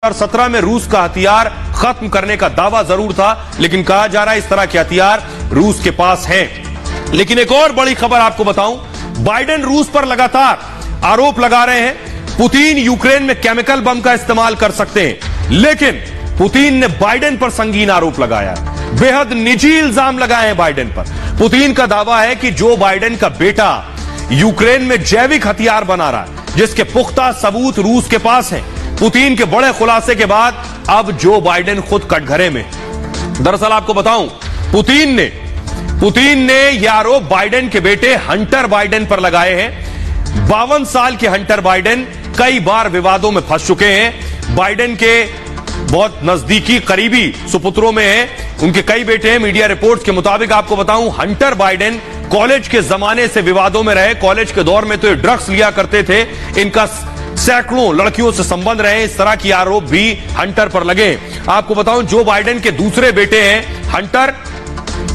2017 में रूस का हथियार खत्म करने का दावा जरूर था, लेकिन कहा जा रहा है इस तरह के हथियार रूस के पास हैं। लेकिन एक और बड़ी खबर आपको बताऊं, बाइडेन रूस पर लगातार आरोप लगा रहे हैं पुतिन यूक्रेन में केमिकल बम का इस्तेमाल कर सकते हैं, लेकिन पुतिन ने बाइडेन पर संगीन आरोप लगाया है, बेहद निजी इल्जाम लगाए हैं बाइडेन पर। पुतिन का दावा है कि जो बाइडेन का बेटा यूक्रेन में जैविक हथियार बना रहा है, जिसके पुख्ता सबूत रूस के पास हैं। पुतिन के बड़े खुलासे के बाद अब जो बाइडेन खुद कटघरे में। दरअसल आपको बताऊं, पुतिन ने यह आरोप बाइडेन के बेटे हंटर बाइडेन पर लगाए हैं। 52 साल के हंटर बाइडेन कई बार विवादों में फंस चुके हैं। बाइडेन के बहुत नजदीकी करीबी सुपुत्रों में हैं, उनके कई बेटे हैं। मीडिया रिपोर्ट्स के मुताबिक आपको बताऊं, हंटर बाइडेन कॉलेज के जमाने से विवादों में रहे। कॉलेज के दौर में तो ये ड्रग्स लिया करते थे, इनका सैकड़ों लड़कियों से संबंध रहे। इस तरह की आरोप भी हंटर पर लगे। आपको बताऊं, जो बाइडेन के दूसरे बेटे हैं हंटर,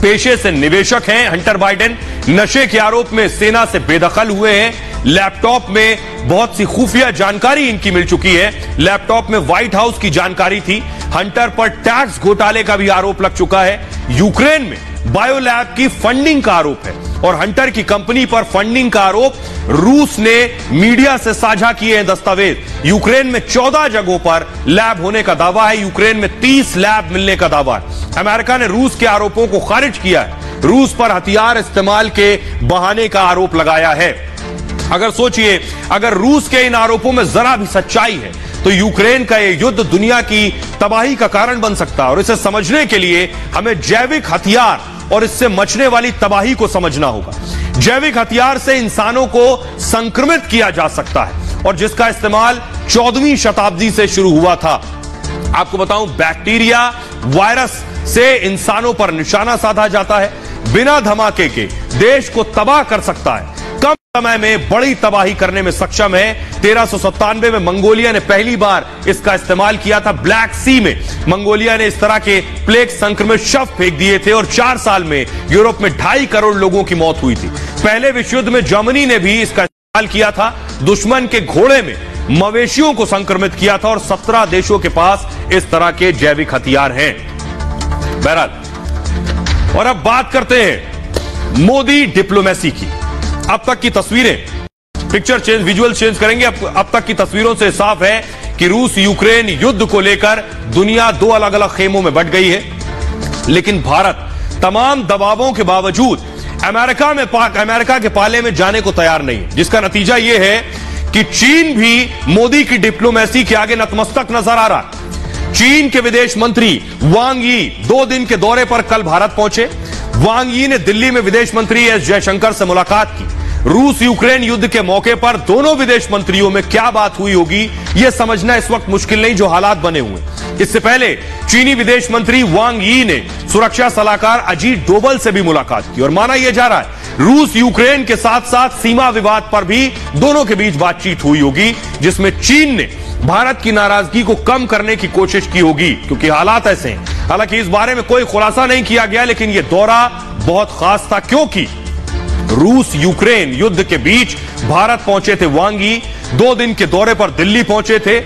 पेशे से निवेशक हैं। हंटर बाइडेन नशे के आरोप में सेना से बेदखल हुए हैं। लैपटॉप में बहुत सी खुफिया जानकारी इनकी मिल चुकी है। लैपटॉप में व्हाइट हाउस की जानकारी थी। हंटर पर टैक्स घोटाले का भी आरोप लग चुका है। यूक्रेन में बायोलैब की फंडिंग का आरोप है और हंटर की कंपनी पर फंडिंग का आरोप रूस ने मीडिया से साझा किए हैं दस्तावेज। यूक्रेन में 14 जगहों पर लैब होने का दावा है। यूक्रेन में 30 लैब मिलने का दावा है। अमेरिका ने रूस के आरोपों को खारिज किया है। रूस पर हथियार इस्तेमाल के बहाने का आरोप लगाया है। अगर सोचिए, अगर रूस के इन आरोपों में जरा भी सच्चाई है तो यूक्रेन का यह युद्ध दुनिया की तबाही का कारण बन सकता है। और इसे समझने के लिए हमें जैविक हथियार और इससे मचने वाली तबाही को समझना होगा। जैविक हथियार से इंसानों को संक्रमित किया जा सकता है और जिसका इस्तेमाल 14वीं शताब्दी से शुरू हुआ था। आपको बताऊं, बैक्टीरिया, वायरस से इंसानों पर निशाना साधा जाता है। बिना धमाके के देश को तबाह कर सकता है। कम समय में बड़ी तबाही करने में सक्षम है। 1397 में मंगोलिया ने पहली बार इसका इस्तेमाल किया था। ब्लैक सी में मंगोलिया ने इस तरह के प्लेग संक्रमित शव फेंक दिए थे और 4 साल में यूरोप में 2.5 करोड़ लोगों की मौत हुई थी। पहले विश्व युद्ध में जर्मनी ने भी इसका इस्तेमाल किया था। दुश्मन के घोड़े में मवेशियों को संक्रमित किया था और 17 देशों के पास इस तरह के जैविक हथियार हैं। बहरहाल, और अब बात करते हैं मोदी डिप्लोमेसी की। अब तक की तस्वीरें, पिक्चर चेंज, विजुअल चेंज करेंगे। अब तक की तस्वीरों से साफ है कि रूस यूक्रेन युद्ध को लेकर दुनिया 2 अलग अलग खेमों में बंट गई है। लेकिन भारत तमाम दबावों के बावजूद अमेरिका के पाले में जाने को तैयार नहीं है, जिसका नतीजा यह है कि चीन भी मोदी की डिप्लोमेसी के आगे नतमस्तक नजर आ रहा है। चीन के विदेश मंत्री वांग यी 2 दिन के दौरे पर कल भारत पहुंचे। वांग यी ने दिल्ली में विदेश मंत्री एस जयशंकर से मुलाकात की। रूस यूक्रेन युद्ध के मौके पर दोनों विदेश मंत्रियों में क्या बात हुई होगी, यह समझना इस वक्त मुश्किल नहीं, जो हालात बने हुए। इससे पहले चीनी विदेश मंत्री वांग यी ने सुरक्षा सलाहकार अजीत डोभाल से भी मुलाकात की और माना यह जा रहा है रूस यूक्रेन के साथ साथ सीमा विवाद पर भी दोनों के बीच बातचीत हुई होगी, जिसमें चीन ने भारत की नाराजगी को कम करने की कोशिश की होगी, क्योंकि हालात ऐसे हैं। हालांकि इस बारे में कोई खुलासा नहीं किया गया, लेकिन यह दौरा बहुत खास था क्योंकि रूस यूक्रेन युद्ध के बीच भारत पहुंचे थे वांग यी। 2 दिन के दौरे पर दिल्ली पहुंचे थे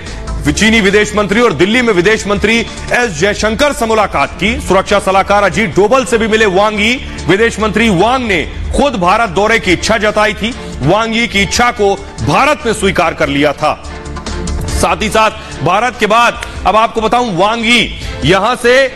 चीनी विदेश मंत्री और दिल्ली में विदेश मंत्री एस जयशंकर से मुलाकात की। सुरक्षा सलाहकार अजीत डोभाल से भी मिले वांग यी। विदेश मंत्री वांग ने खुद भारत दौरे की इच्छा जताई थी। वांग यी की इच्छा को भारत ने स्वीकार कर लिया था। साथ ही साथ भारत के बाद अब आपको बताऊं, वांग यी यहां से